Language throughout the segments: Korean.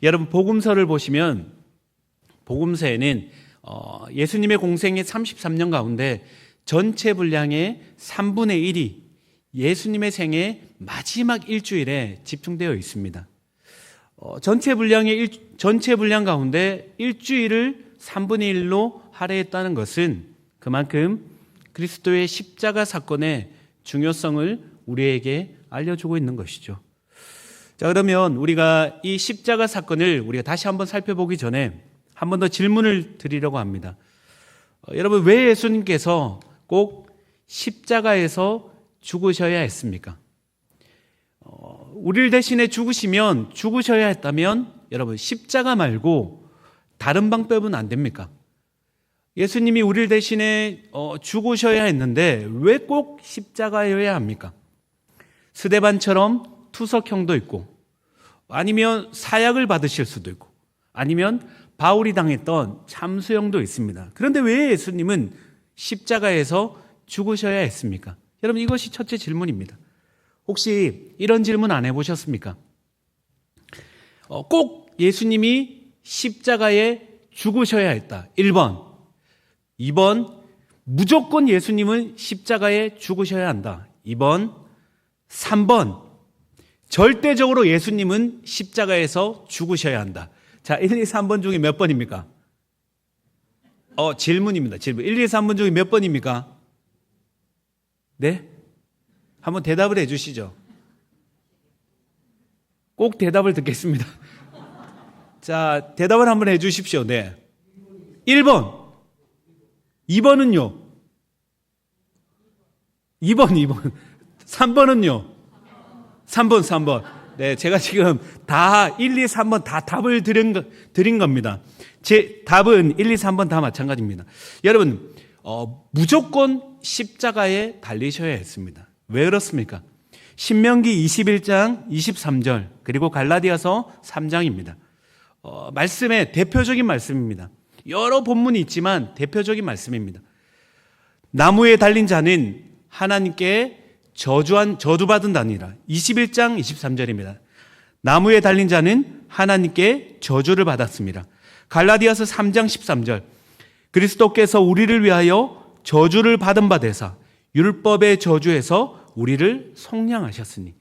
여러분 복음서를 보시면 복음서에는 예수님의 공생의 33년 가운데 전체 분량의 3분의 1이 예수님의 생애 마지막 일주일에 집중되어 있습니다. 전체 분량 가운데 일주일을 3분의 1로 할애했다는 것은 그만큼 그리스도의 십자가 사건의 중요성을 우리에게 알려주고 있는 것이죠. 자, 그러면 우리가 이 십자가 사건을 우리가 다시 한번 살펴보기 전에 한 번 더 질문을 드리려고 합니다. 여러분, 왜 예수님께서 꼭 십자가에서 죽으셔야 했습니까? 우리를 대신에 죽으셔야 했다면 여러분 십자가 말고 다른 방법은 안 됩니까? 예수님이 우리를 대신에 죽으셔야 했는데 왜 꼭 십자가여야 합니까? 스데반처럼 투석형도 있고 아니면 사약을 받으실 수도 있고 아니면 바울이 당했던 참수형도 있습니다. 그런데 왜 예수님은 십자가에서 죽으셔야 했습니까? 여러분, 이것이 첫째 질문입니다. 혹시 이런 질문 안 해보셨습니까? 꼭 예수님이 십자가에 죽으셔야 했다. 1번. 2번. 무조건 예수님은 십자가에 죽으셔야 한다. 2번. 3번. 절대적으로 예수님은 십자가에서 죽으셔야 한다. 자, 1, 2, 3번 중에 몇 번입니까? 질문입니다. 질문. 1, 2, 3번 중에 몇 번입니까? 네? 한번 대답을 해 주시죠. 꼭 대답을 듣겠습니다. 자, 대답을 한번 해 주십시오. 네. 1번. 2번은요? 2번. 3번은요? 3번. 네, 제가 지금 다 1, 2, 3번 다 답을 드린 겁니다. 제 답은 1, 2, 3번 다 마찬가지입니다. 여러분, 무조건 십자가에 달리셔야 했습니다. 왜 그렇습니까? 신명기 21장 23절 그리고 갈라디아서 3장입니다. 말씀의 대표적인 말씀입니다. 여러 본문이 있지만 대표적인 말씀입니다. 나무에 달린 자는 하나님께 저주받은다니라. 21장 23절입니다. 나무에 달린 자는 하나님께 저주를 받았습니다. 갈라디아서 3장 13절 그리스도께서 우리를 위하여 저주를 받은 바 되사 율법의 저주에서 우리를 속량하셨으니.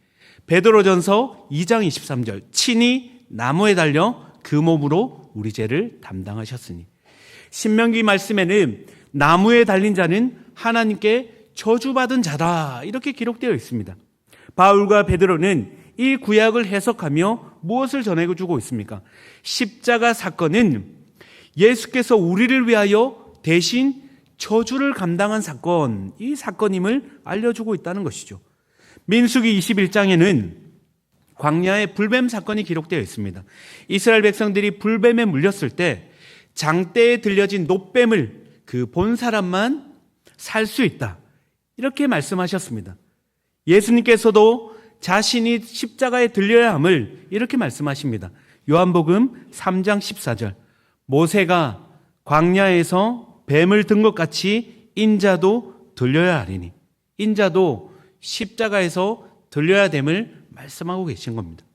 베드로전서 2장 23절 친히 나무에 달려 그 몸으로 우리 죄를 담당하셨으니. 신명기 말씀에는 나무에 달린 자는 하나님께 저주받은 자다 이렇게 기록되어 있습니다. 바울과 베드로는 이 구약을 해석하며 무엇을 전해주고 있습니까? 십자가 사건은 예수께서 우리를 위하여 대신 저주를 감당한 사건, 이 사건임을 알려주고 있다는 것이죠. 민수기 21장에는 광야의 불뱀 사건이 기록되어 있습니다. 이스라엘 백성들이 불뱀에 물렸을 때 장대에 들려진 놋뱀을 그 본 사람만 살 수 있다. 이렇게 말씀하셨습니다. 예수님께서도 자신이 십자가에 들려야 함을 이렇게 말씀하십니다. 요한복음 3장 14절 모세가 광야에서 뱀을 든 것 같이 인자도 들려야 하리니. 인자도 십자가에서 들려야 됨을 말씀하고 계신 겁니다.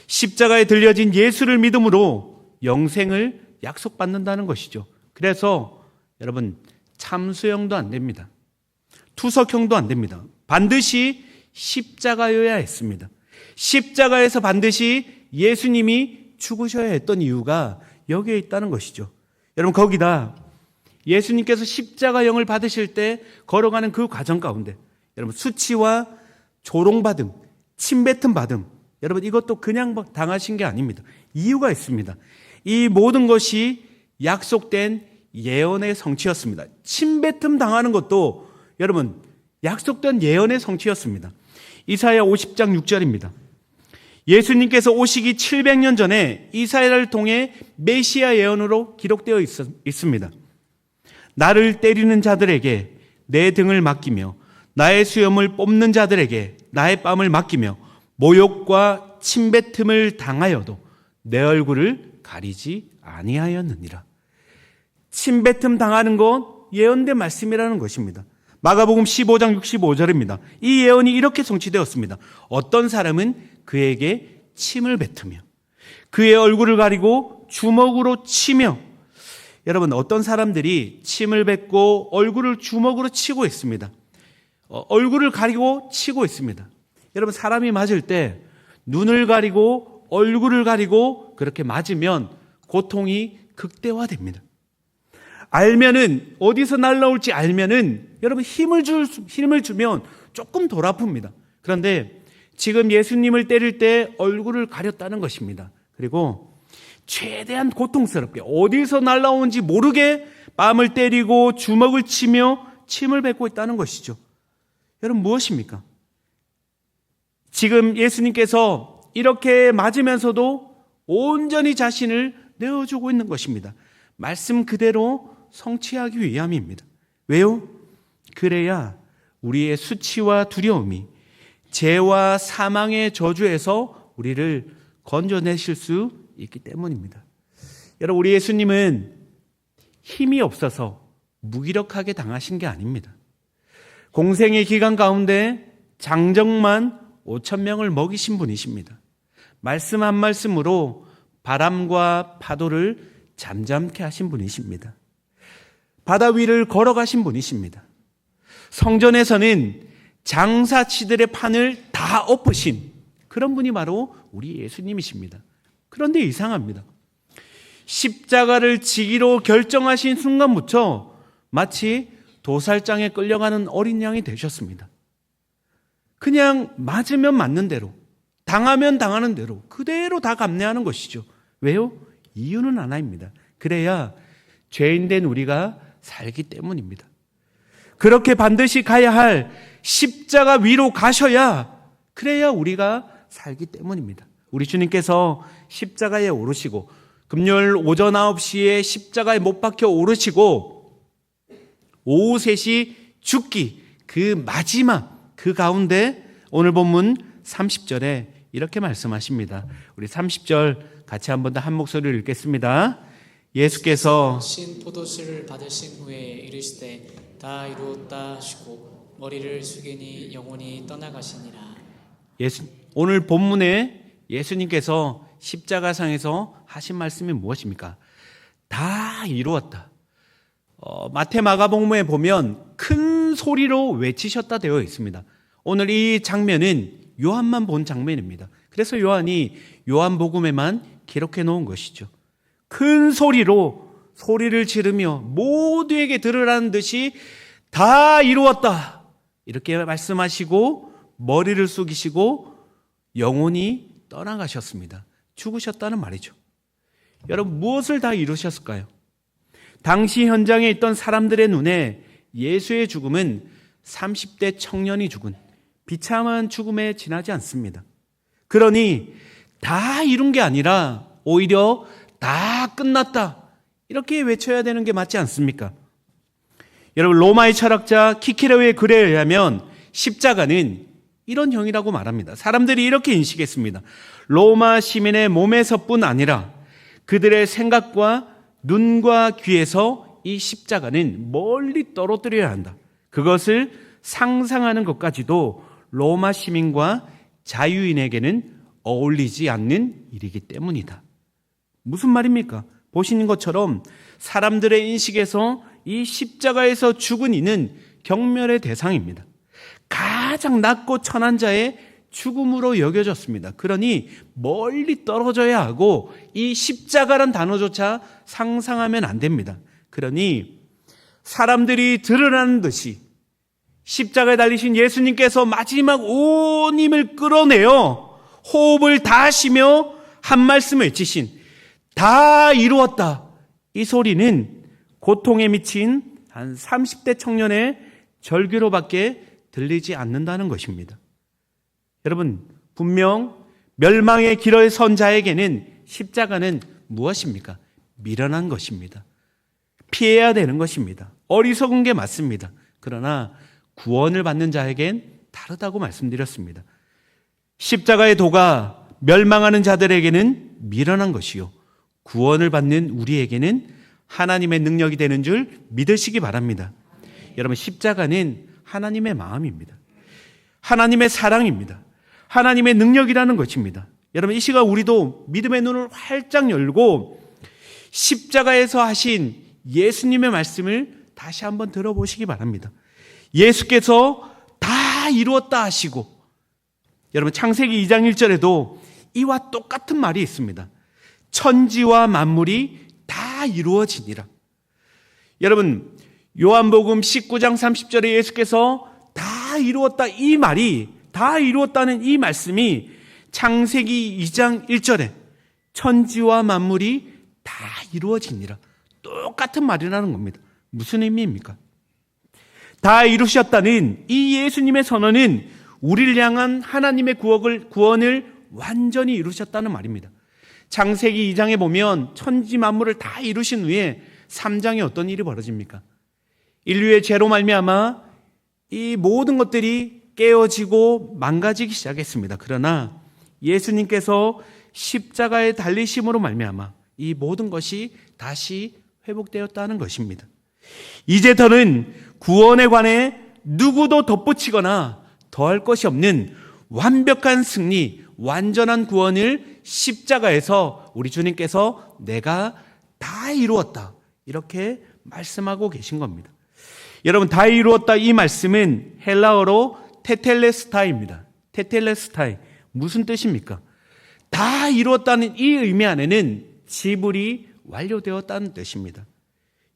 십자가에 들려진 예수를 믿음으로 영생을 약속받는다는 것이죠. 그래서 여러분 참수형도 안 됩니다. 투석형도 안 됩니다. 반드시 십자가여야 했습니다. 십자가에서 반드시 예수님이 죽으셔야 했던 이유가 여기에 있다는 것이죠. 여러분 거기다 예수님께서 십자가형을 받으실 때 걸어가는 그 과정 가운데 여러분 수치와 조롱받음, 침뱉음 받음 여러분 이것도 그냥 당하신 게 아닙니다. 이유가 있습니다. 이 모든 것이 약속된 예언의 성취였습니다. 침뱉음 당하는 것도 여러분 약속된 예언의 성취였습니다. 이사야 50장 6절입니다. 예수님께서 오시기 700년 전에 이사야를 통해 메시아 예언으로 기록되어 있습니다. 나를 때리는 자들에게 내 등을 맡기며 나의 수염을 뽑는 자들에게 나의 뺨을 맡기며 모욕과 침뱉음을 당하여도 내 얼굴을 가리지 아니하였느니라. 침뱉음 당하는 것 예언된 말씀이라는 것입니다. 마가복음 15장 65절입니다. 이 예언이 이렇게 성취되었습니다. 어떤 사람은 그에게 침을 뱉으며 그의 얼굴을 가리고 주먹으로 치며, 여러분 어떤 사람들이 침을 뱉고 얼굴을 주먹으로 치고 있습니다. 얼굴을 가리고 치고 있습니다. 여러분 사람이 맞을 때 눈을 가리고 얼굴을 가리고 그렇게 맞으면 고통이 극대화됩니다. 알면은 어디서 날라올지 알면은 여러분 힘을 주면 조금 덜 아픕니다. 그런데 지금 예수님을 때릴 때 얼굴을 가렸다는 것입니다. 그리고 최대한 고통스럽게 어디서 날라오는지 모르게 뺨을 때리고 주먹을 치며 침을 뱉고 있다는 것이죠. 여러분 무엇입니까? 지금 예수님께서 이렇게 맞으면서도 온전히 자신을 내어주고 있는 것입니다. 말씀 그대로 성취하기 위함입니다. 왜요? 그래야 우리의 수치와 두려움이 죄와 사망의 저주에서 우리를 건져내실 수 있기 때문입니다. 여러분 우리 예수님은 힘이 없어서 무기력하게 당하신 게 아닙니다. 공생의 기간 가운데 장정만 5,000명을 먹이신 분이십니다. 말씀 한 말씀으로 바람과 파도를 잠잠케 하신 분이십니다. 바다 위를 걸어가신 분이십니다. 성전에서는 장사치들의 판을 다 엎으신 그런 분이 바로 우리 예수님이십니다. 그런데 이상합니다. 십자가를 지기로 결정하신 순간부터 마치 도살장에 끌려가는 어린 양이 되셨습니다. 그냥 맞으면 맞는 대로, 당하면 당하는 대로 그대로 다 감내하는 것이죠. 왜요? 이유는 하나입니다. 그래야 죄인된 우리가 살기 때문입니다. 그렇게 반드시 가야 할 십자가 위로 가셔야, 그래야 우리가 살기 때문입니다. 우리 주님께서 십자가에 오르시고 금요일 오전 9시에 십자가에 못 박혀 오르시고 오후 3시 죽기 그 마지막 그 가운데 오늘 본문 30절에 이렇게 말씀하십니다. 우리 30절 같이 한 번 더 한 목소리를 읽겠습니다. 예수께서 신 포도주를 받으신 후에 이르시되 다 이루었다 하시고 머리를 숙이니 영혼이 떠나가시니라. 오늘 본문에 예수님께서 십자가상에서 하신 말씀이 무엇입니까? 다 이루었다. 마태 마가복음에 보면 큰 소리로 외치셨다 되어 있습니다. 오늘 이 장면은 요한만 본 장면입니다. 그래서 요한이 요한복음에만 기록해 놓은 것이죠. 큰 소리로 소리를 지르며 모두에게 들으라는 듯이 다 이루었다 이렇게 말씀하시고 머리를 숙이시고 영혼이 떠나가셨습니다. 죽으셨다는 말이죠. 여러분 무엇을 다 이루셨을까요? 당시 현장에 있던 사람들의 눈에 예수의 죽음은 30대 청년이 죽은 비참한 죽음에 지나지 않습니다. 그러니 다 이룬 게 아니라 오히려 다 끝났다 이렇게 외쳐야 되는 게 맞지 않습니까? 여러분 로마의 철학자 키케로의 글에 의하면 십자가는 이런 형이라고 말합니다. 사람들이 이렇게 인식했습니다. 로마 시민의 몸에서뿐 아니라 그들의 생각과 눈과 귀에서 이 십자가는 멀리 떨어뜨려야 한다. 그것을 상상하는 것까지도 로마 시민과 자유인에게는 어울리지 않는 일이기 때문이다. 무슨 말입니까? 보시는 것처럼 사람들의 인식에서 이 십자가에서 죽은 이는 경멸의 대상입니다. 가장 낮고 천한 자의 죽음으로 여겨졌습니다. 그러니 멀리 떨어져야 하고 이 십자가란 단어조차 상상하면 안 됩니다. 그러니 사람들이 들으라는 듯이 십자가에 달리신 예수님께서 마지막 온 힘을 끌어내어 호흡을 다하시며 한 말씀 외치신 다 이루었다. 이 소리는 고통에 미친 한 30대 청년의 절규로밖에 들리지 않는다는 것입니다. 여러분 분명 멸망의 길에 선 자에게는 십자가는 무엇입니까? 미련한 것입니다. 피해야 되는 것입니다. 어리석은 게 맞습니다. 그러나 구원을 받는 자에겐 다르다고 말씀드렸습니다. 십자가의 도가 멸망하는 자들에게는 미련한 것이요 구원을 받는 우리에게는 하나님의 능력이 되는 줄 믿으시기 바랍니다. 여러분 십자가는 하나님의 마음입니다. 하나님의 사랑입니다. 하나님의 능력이라는 것입니다. 여러분 이 시간 우리도 믿음의 눈을 활짝 열고 십자가에서 하신 예수님의 말씀을 다시 한번 들어보시기 바랍니다. 예수께서 다 이루었다 하시고, 여러분 창세기 2장 1절에도 이와 똑같은 말이 있습니다. 천지와 만물이 다 이루어지니라. 여러분 요한복음 19장 30절에 예수께서 다 이루었다 이 말이, 다 이루었다는 이 말씀이 창세기 2장 1절에 천지와 만물이 다 이루어지니라, 똑같은 말이라는 겁니다. 무슨 의미입니까? 다 이루셨다는 이 예수님의 선언은 우리를 향한 하나님의 구원을 완전히 이루셨다는 말입니다. 창세기 2장에 보면 천지 만물을 다 이루신 후에 3장에 어떤 일이 벌어집니까? 인류의 죄로 말미암아 이 모든 것들이 깨어지고 망가지기 시작했습니다. 그러나 예수님께서 십자가에 달리심으로 말미암아 이 모든 것이 다시 회복되었다는 것입니다. 이제 더는 구원에 관해 누구도 덧붙이거나 더할 것이 없는 완벽한 승리, 완전한 구원을 십자가에서 우리 주님께서 내가 다 이루었다, 이렇게 말씀하고 계신 겁니다. 여러분 다 이루었다 이 말씀은 헬라어로 테텔레스타이입니다. 테텔레스타이 무슨 뜻입니까? 다 이루었다는 이 의미 안에는 지불이 완료되었다는 뜻입니다.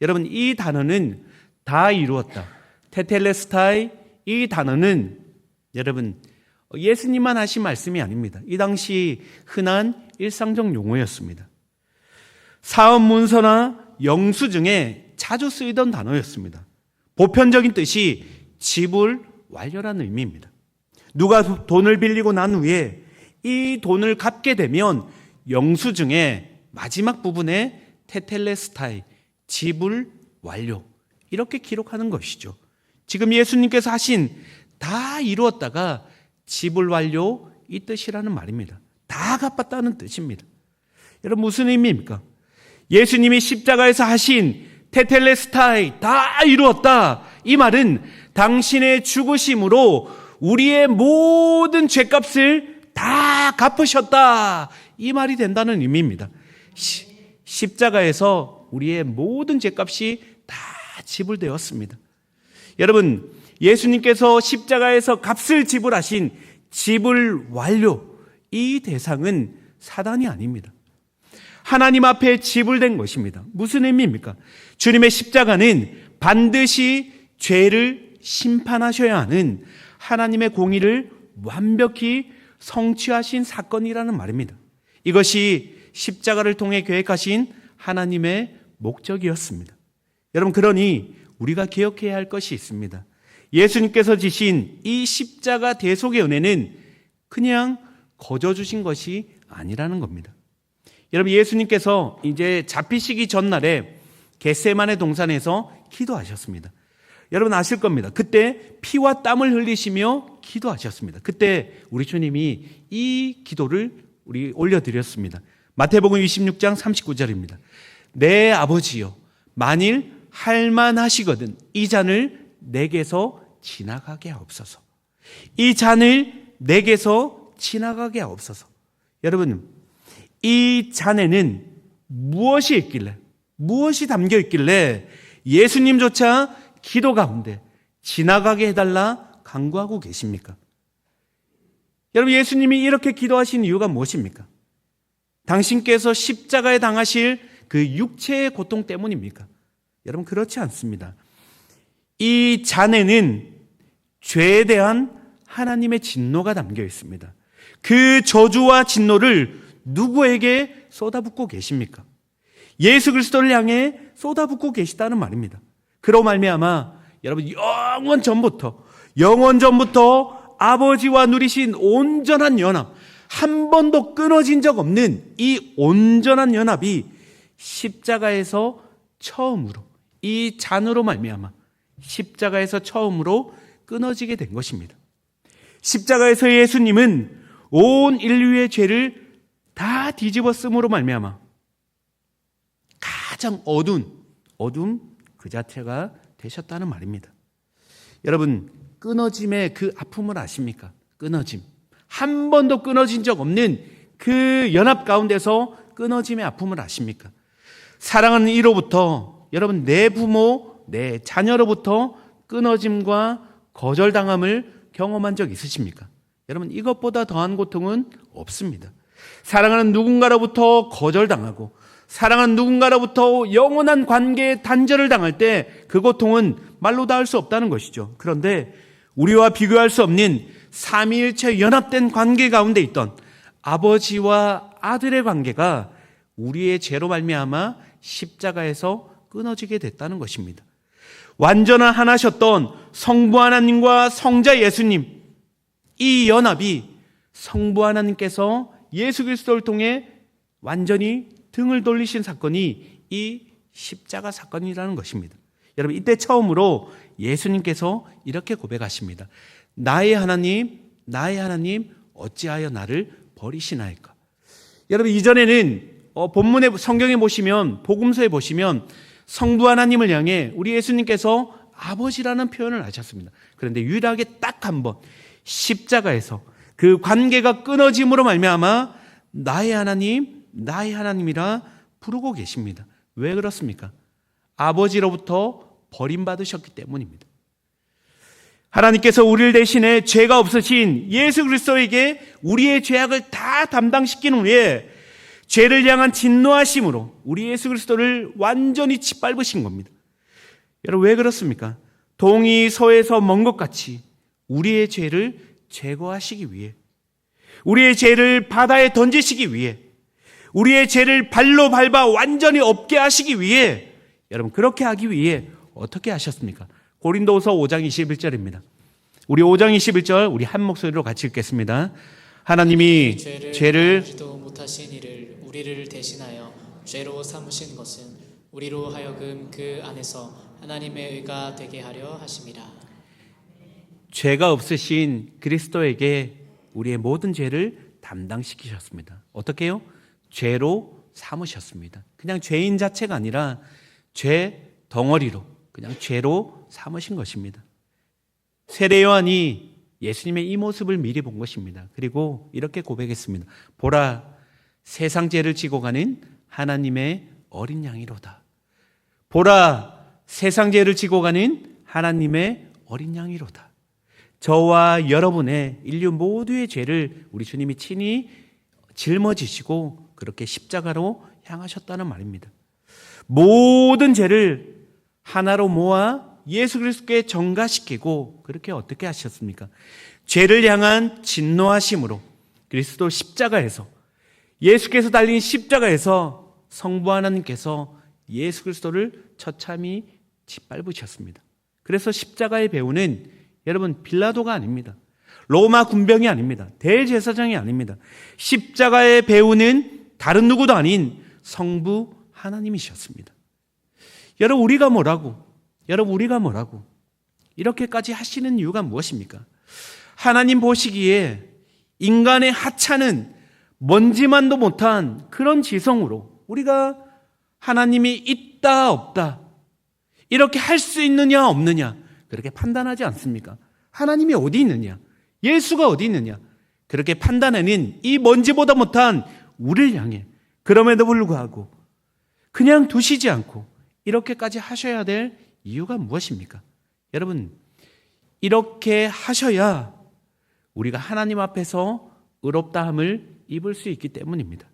여러분 이 단어는 다 이루었다, 테텔레스타이, 이 단어는 여러분 예수님만 하신 말씀이 아닙니다. 이 당시 흔한 일상적 용어였습니다. 사업 문서나 영수증에 자주 쓰이던 단어였습니다. 보편적인 뜻이 지불 완료라는 의미입니다. 누가 돈을 빌리고 난 후에 이 돈을 갚게 되면 영수증의 마지막 부분에 테텔레스타이, 지불 완료, 이렇게 기록하는 것이죠. 지금 예수님께서 하신 다 이루었다가 지불 완료, 이 뜻이라는 말입니다. 다 갚았다는 뜻입니다. 여러분 무슨 의미입니까? 예수님이 십자가에서 하신 테텔레스타이, 다 이루었다, 이 말은 당신의 죽으심으로 우리의 모든 죄값을 다 갚으셨다, 이 말이 된다는 의미입니다. 십자가에서 우리의 모든 죄값이 다 지불되었습니다. 여러분 예수님께서 십자가에서 값을 지불하신 지불 완료, 이 대상은 사단이 아닙니다. 하나님 앞에 지불된 것입니다. 무슨 의미입니까? 주님의 십자가는 반드시 죄를 심판하셔야 하는 하나님의 공의를 완벽히 성취하신 사건이라는 말입니다. 이것이 십자가를 통해 계획하신 하나님의 목적이었습니다. 여러분 그러니 우리가 기억해야 할 것이 있습니다. 예수님께서 지신 이 십자가 대속의 은혜는 그냥 거저 주신 것이 아니라는 겁니다. 여러분 예수님께서 이제 잡히시기 전날에 겟세마네 동산에서 기도하셨습니다. 여러분 아실 겁니다. 그때 피와 땀을 흘리시며 기도하셨습니다. 그때 우리 주님이 이 기도를 우리 올려드렸습니다. 마태복음 26장 39절입니다. 내 아버지여, 만일 할만하시거든 이 잔을 내게서 지나가게 하옵소서. 이 잔을 내게서 지나가게 하옵소서. 여러분 이 잔에는 무엇이 있길래, 무엇이 담겨 있길래 예수님조차 기도 가운데 지나가게 해달라 간구하고 계십니까? 여러분 예수님이 이렇게 기도하신 이유가 무엇입니까? 당신께서 십자가에 당하실 그 육체의 고통 때문입니까? 여러분 그렇지 않습니다. 이 잔에는 죄에 대한 하나님의 진노가 담겨 있습니다. 그 저주와 진노를 누구에게 쏟아붓고 계십니까? 예수 그리스도를 향해 쏟아붓고 계시다는 말입니다. 그로 말미암아 여러분 영원 전부터 아버지와 누리신 온전한 연합, 한 번도 끊어진 적 없는 이 온전한 연합이 십자가에서 처음으로, 이 잔으로 말미암아 십자가에서 처음으로 끊어지게 된 것입니다. 십자가에서 예수님은 온 인류의 죄를 다 뒤집어 쓰므로 말미암아 가장 어둠 그 자체가 되셨다는 말입니다. 여러분 끊어짐의 그 아픔을 아십니까? 끊어짐, 한 번도 끊어진 적 없는 그 연합 가운데서 끊어짐의 아픔을 아십니까? 사랑하는 이로부터 여러분 내 부모, 내 자녀로부터 끊어짐과 거절당함을 경험한 적 있으십니까? 여러분 이것보다 더한 고통은 없습니다. 사랑하는 누군가로부터 거절당하고 사랑하는 누군가로부터 영원한 관계의 단절을 당할 때 그 고통은 말로 다 할 수 없다는 것이죠. 그런데 우리와 비교할 수 없는 삼위일체 연합된 관계 가운데 있던 아버지와 아들의 관계가 우리의 죄로 말미암아 십자가에서 끊어지게 됐다는 것입니다. 완전한 하나셨던 성부 하나님과 성자 예수님, 이 연합이 성부 하나님께서 예수 그리스도를 통해 완전히 등을 돌리신 사건이 이 십자가 사건이라는 것입니다. 여러분 이때 처음으로 예수님께서 이렇게 고백하십니다. 나의 하나님 어찌하여 나를 버리시나이까. 여러분 이전에는 본문의 성경에 보시면 복음서에 보시면 성부 하나님을 향해 우리 예수님께서 아버지라는 표현을 하셨습니다. 그런데 유일하게 딱 한 번 십자가에서 그 관계가 끊어짐으로 말미암아 나의 하나님이라 부르고 계십니다. 왜 그렇습니까? 아버지로부터 버림받으셨기 때문입니다. 하나님께서 우리를 대신해 죄가 없으신 예수 그리스도에게 우리의 죄악을 다 담당시킨 후에 죄를 향한 진노하심으로 우리 예수 그리스도를 완전히 짓밟으신 겁니다. 여러분 왜 그렇습니까? 동이 서에서 먼 것 같이 우리의 죄를 제거하시기 위해, 우리의 죄를 바다에 던지시기 위해, 우리의 죄를 발로 밟아 완전히 없게 하시기 위해, 여러분 그렇게 하기 위해 어떻게 하셨습니까? 고린도후서 5장 21절입니다. 우리 5장 21절 우리 한 목소리로 같이 읽겠습니다. 하나님이 죄를 알지도 못하신 이를 우리를 대신하여 죄로 삼으신 것은 우리로 하여금 그 안에서 하나님의 의가 되게 하려 하심이라. 죄가 없으신 그리스도에게 우리의 모든 죄를 담당시키셨습니다. 어떻게 해요? 죄로 삼으셨습니다. 그냥 죄인 자체가 아니라 죄 덩어리로 그냥 죄로 삼으신 것입니다. 세례 요한이 예수님의 이 모습을 미리 본 것입니다. 그리고 이렇게 고백했습니다. 보라, 세상 죄를 지고 가는 하나님의 어린 양이로다. 보라, 세상 죄를 지고 가는 하나님의 어린 양이로다. 저와 여러분의 인류 모두의 죄를 우리 주님이 친히 짊어지시고 그렇게 십자가로 향하셨다는 말입니다. 모든 죄를 하나로 모아 예수 그리스도께 전가시키고 그렇게 어떻게 하셨습니까? 죄를 향한 진노하심으로 그리스도 십자가에서, 예수께서 달린 십자가에서 성부 하나님께서 예수 그리스도를 처참히 짓밟으셨습니다. 그래서 십자가의 배후는 여러분 빌라도가 아닙니다. 로마 군병이 아닙니다. 대제사장이 아닙니다. 십자가의 배후는 다른 누구도 아닌 성부 하나님이셨습니다. 여러분 우리가 뭐라고 이렇게까지 하시는 이유가 무엇입니까? 하나님 보시기에 인간의 하찮은 먼지만도 못한 그런 지성으로 우리가 하나님이 있다 없다 이렇게 할 수 있느냐 없느냐 그렇게 판단하지 않습니까? 하나님이 어디 있느냐, 예수가 어디 있느냐 그렇게 판단하는 이 먼지보다 못한 우리를 향해 그럼에도 불구하고 그냥 두시지 않고 이렇게까지 하셔야 될 이유가 무엇입니까? 여러분 이렇게 하셔야 우리가 하나님 앞에서 의롭다함을 입을 수 있기 때문입니다.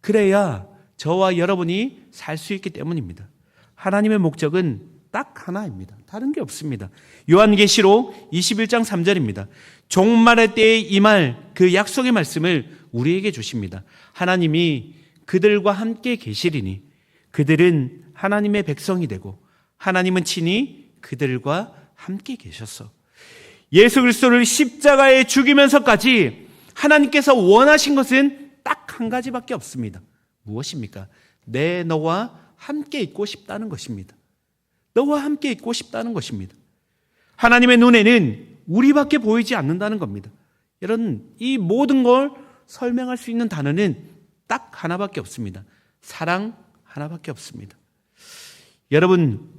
그래야 저와 여러분이 살 수 있기 때문입니다. 하나님의 목적은 딱 하나입니다. 다른 게 없습니다. 요한계시록 21장 3절입니다. 종말의 때에 임할 그 약속의 말씀을 우리에게 주십니다. 하나님이 그들과 함께 계시리니 그들은 하나님의 백성이 되고 하나님은 친히 그들과 함께 계셨어. 예수 그리스도를 십자가에 죽이면서까지 하나님께서 원하신 것은 딱 한 가지밖에 없습니다. 무엇입니까? 너와 함께 있고 싶다는 것입니다. 너와 함께 있고 싶다는 것입니다. 하나님의 눈에는 우리밖에 보이지 않는다는 겁니다. 여러분 이 모든 걸 설명할 수 있는 단어는 딱 하나밖에 없습니다. 사랑 하나밖에 없습니다. 여러분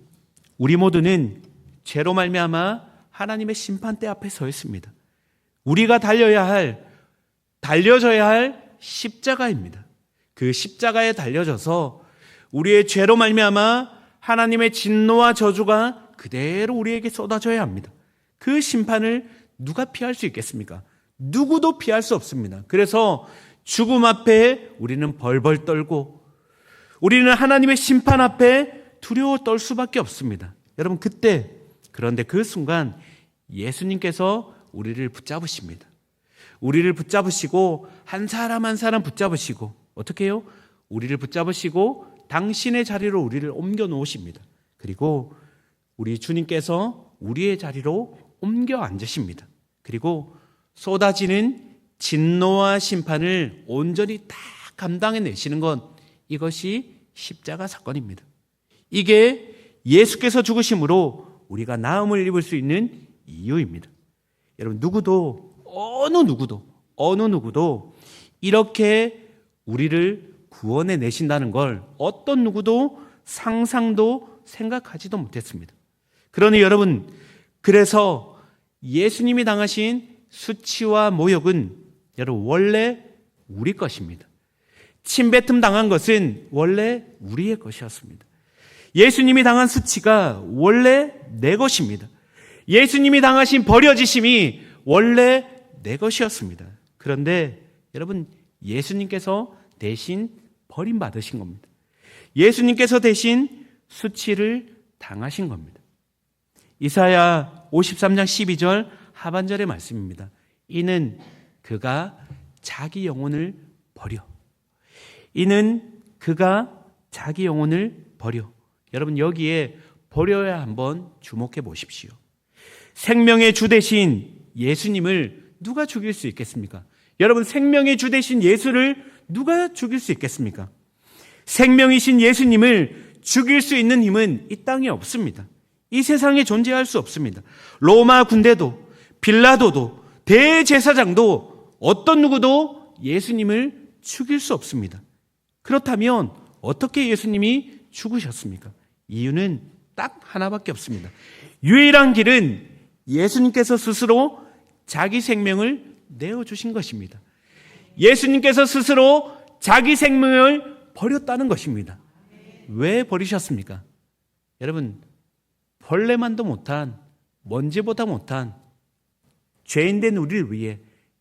우리 모두는 죄로 말미암아 하나님의 심판대 앞에 서 있습니다. 우리가 달려져야 할 십자가입니다. 그 십자가에 달려져서 우리의 죄로 말미암아 하나님의 진노와 저주가 그대로 우리에게 쏟아져야 합니다. 그 심판을 누가 피할 수 있겠습니까? 누구도 피할 수 없습니다. 그래서 죽음 앞에 우리는 벌벌 떨고 우리는 하나님의 심판 앞에 두려워 떨 수밖에 없습니다. 여러분 그런데 그 순간 예수님께서 우리를 붙잡으십니다. 우리를 붙잡으시고 한 사람 한 사람 붙잡으시고 어떻게 해요? 우리를 붙잡으시고 당신의 자리로 우리를 옮겨 놓으십니다. 그리고 우리 주님께서 우리의 자리로 옮겨 앉으십니다. 그리고 쏟아지는 진노와 심판을 온전히 다 감당해내시는 것, 이것이 십자가 사건입니다. 이게 예수께서 죽으심으로 우리가 나음을 입을 수 있는 이유입니다. 여러분 어느 누구도 이렇게 우리를 구원해 내신다는 걸 어떤 누구도 상상도 생각하지도 못했습니다. 그러니 여러분, 그래서 예수님이 당하신 수치와 모욕은 여러분 원래 우리 것입니다. 침뱉음 당한 것은 원래 우리의 것이었습니다. 예수님이 당한 수치가 원래 내 것입니다. 예수님이 당하신 버려지심이 원래 내 것이었습니다. 그런데 여러분, 예수님께서 대신 버림받으신 겁니다. 예수님께서 대신 수치를 당하신 겁니다. 이사야 53장 12절 하반절의 말씀입니다. 이는 그가 자기 영혼을 버려. 이는 그가 자기 영혼을 버려. 여러분, 여기에 버려야 한번 주목해 보십시오. 생명의 주 대신 예수님을 누가 죽일 수 있겠습니까? 여러분, 생명의 주 대신 예수를 누가 죽일 수 있겠습니까? 생명이신 예수님을 죽일 수 있는 힘은 이 땅에 없습니다. 이 세상에 존재할 수 없습니다. 로마 군대도, 빌라도도, 대제사장도 어떤 누구도 예수님을 죽일 수 없습니다. 그렇다면 어떻게 예수님이 죽으셨습니까? 이유는 딱 하나밖에 없습니다. 유일한 길은 예수님께서 스스로 자기 생명을 내어주신 것입니다. 예수님께서 스스로 자기 생명을 버렸다는 것입니다. 왜 버리셨습니까? 여러분, 벌레만도 못한, 먼지보다 못한 죄인된 우리를 위해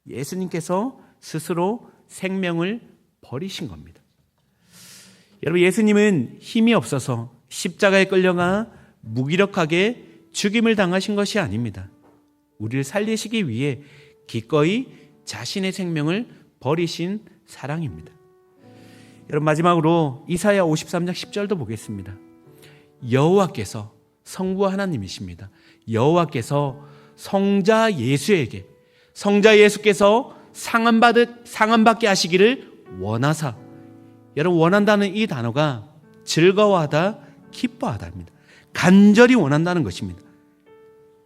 예수님께서 스스로 생명을 버리신 겁니다. 여러분, 예수님은 힘이 없어서 십자가에 끌려가 무기력하게 죽임을 당하신 것이 아닙니다. 우리를 살리시기 위해 기꺼이 자신의 생명을 버리신 사랑입니다. 여러분, 마지막으로 이사야 53장 10절도 보겠습니다. 여호와께서 성부 하나님이십니다. 여호와께서 성자 예수께서 상함받게 하시기를 원하사. 여러분, 원한다는 이 단어가 즐거워하다, 기뻐하다입니다. 간절히 원한다는 것입니다.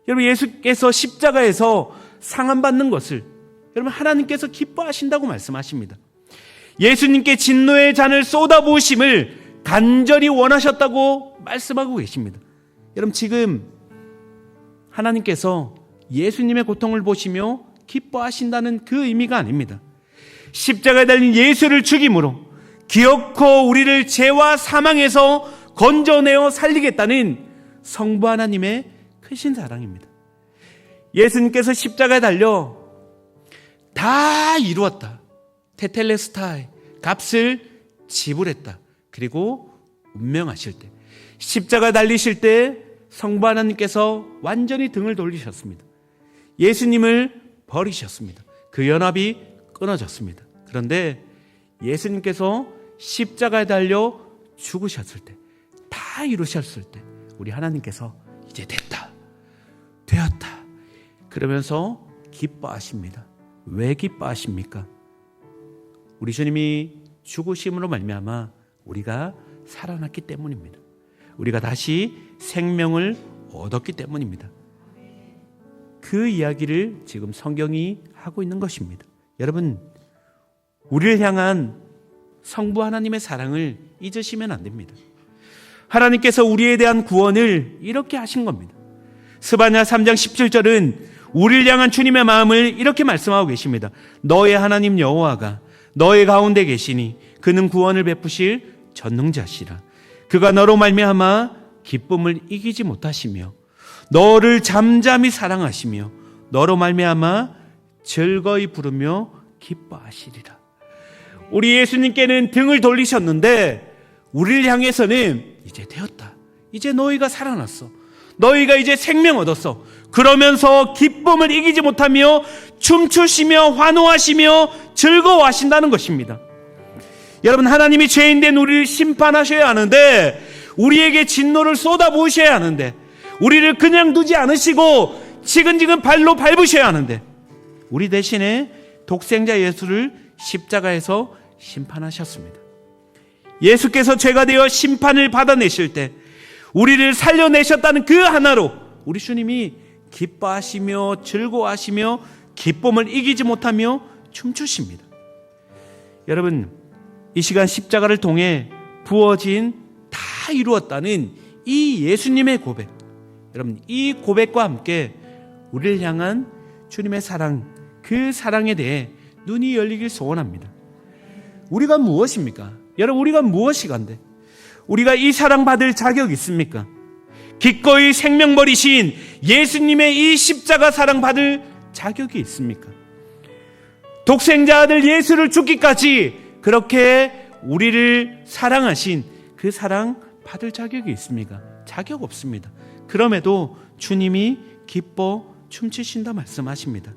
여러분, 예수께서 십자가에서 상함받는 것을 여러분 하나님께서 기뻐하신다고 말씀하십니다. 예수님께 진노의 잔을 쏟아부으심을 간절히 원하셨다고 말씀하고 계십니다. 여러분, 지금 하나님께서 예수님의 고통을 보시며 기뻐하신다는 그 의미가 아닙니다. 십자가에 달린 예수를 죽임으로 기어코 우리를 죄와 사망에서 건져내어 살리겠다는 성부 하나님의 크신 사랑입니다. 예수님께서 십자가에 달려 다 이루었다, 테텔레스타이, 값을 지불했다, 그리고 운명하실 때, 십자가에 달리실 때 성부 하나님께서 완전히 등을 돌리셨습니다. 예수님을 버리셨습니다. 그 연합이 끊어졌습니다. 그런데 예수님께서 십자가에 달려 죽으셨을 때, 다 이루셨을 때 우리 하나님께서 이제 됐다, 되었다 그러면서 기뻐하십니다. 왜 기뻐하십니까? 우리 주님이 죽으심으로 말미암아 우리가 살아났기 때문입니다. 우리가 다시 생명을 얻었기 때문입니다. 그 이야기를 지금 성경이 하고 있는 것입니다. 여러분, 우리를 향한 성부 하나님의 사랑을 잊으시면 안 됩니다. 하나님께서 우리에 대한 구원을 이렇게 하신 겁니다. 스바냐 3장 17절은 우리를 향한 주님의 마음을 이렇게 말씀하고 계십니다. 너의 하나님 여호와가 너의 가운데 계시니 그는 구원을 베푸실 전능자시라. 그가 너로 말미암아 기쁨을 이기지 못하시며 너를 잠잠히 사랑하시며 너로 말미암아 즐거이 부르며 기뻐하시리라. 우리 예수님께는 등을 돌리셨는데 우리를 향해서는 이제 되었다. 이제 너희가 살아났어. 너희가 이제 생명 얻었어. 그러면서 기쁨을 이기지 못하며 춤추시며 환호하시며 즐거워하신다는 것입니다. 여러분, 하나님이 죄인된 우리를 심판하셔야 하는데, 우리에게 진노를 쏟아부으셔야 하는데, 우리를 그냥 두지 않으시고 지근지근 발로 밟으셔야 하는데, 우리 대신에 독생자 예수를 십자가에서 심판하셨습니다. 예수께서 죄가 되어 심판을 받아내실 때 우리를 살려내셨다는 그 하나로 우리 주님이 기뻐하시며 즐거워하시며 기쁨을 이기지 못하며 춤추십니다. 여러분, 이 시간 십자가를 통해 부어진 다 이루었다는 이 예수님의 고백, 여러분, 이 고백과 함께 우리를 향한 주님의 사랑, 그 사랑에 대해 눈이 열리길 소원합니다. 우리가 무엇입니까? 여러분, 우리가 무엇이간데 우리가 이 사랑받을 자격이 있습니까? 기꺼이 생명 버리신 예수님의 이 십자가 사랑받을 자격이 있습니까? 독생자 아들 예수를 죽기까지 그렇게 우리를 사랑하신 그 사랑 받을 자격이 있습니까? 자격 없습니다. 그럼에도 주님이 기뻐 춤추신다 말씀하십니다.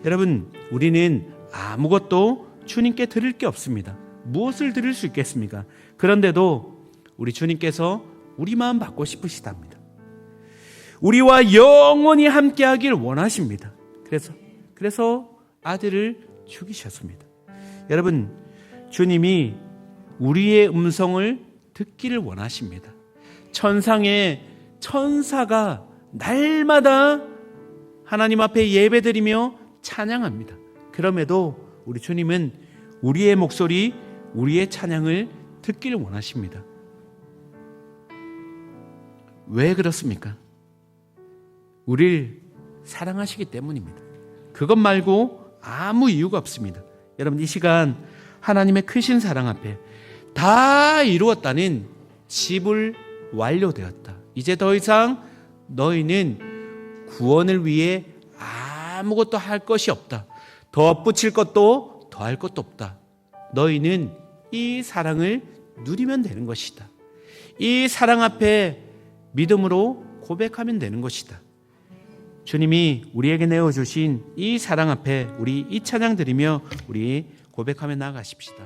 여러분, 우리는 아무것도 주님께 드릴 게 없습니다. 무엇을 드릴 수 있겠습니까? 그런데도 우리 주님께서 우리 마음 받고 싶으시답니다. 우리와 영원히 함께하길 원하십니다. 그래서 아들을 죽이셨습니다. 여러분, 주님이 우리의 음성을 듣기를 원하십니다. 천상의 천사가 날마다 하나님 앞에 예배드리며 찬양합니다. 그럼에도 우리 주님은 우리의 목소리, 우리의 찬양을 듣기를 원하십니다. 왜 그렇습니까? 우리를 사랑하시기 때문입니다. 그것 말고 아무 이유가 없습니다. 여러분, 이 시간 하나님의 크신 사랑 앞에 다 이루었다는 지불 완료되었다. 이제 더 이상 너희는 구원을 위해 아무것도 할 것이 없다. 덧붙일 것도 더할 것도 없다. 너희는 이 사랑을 누리면 되는 것이다. 이 사랑 앞에 믿음으로 고백하면 되는 것이다. 주님이 우리에게 내어주신 이 사랑 앞에 우리 이 찬양 드리며 우리 고백하며 나아가십시다.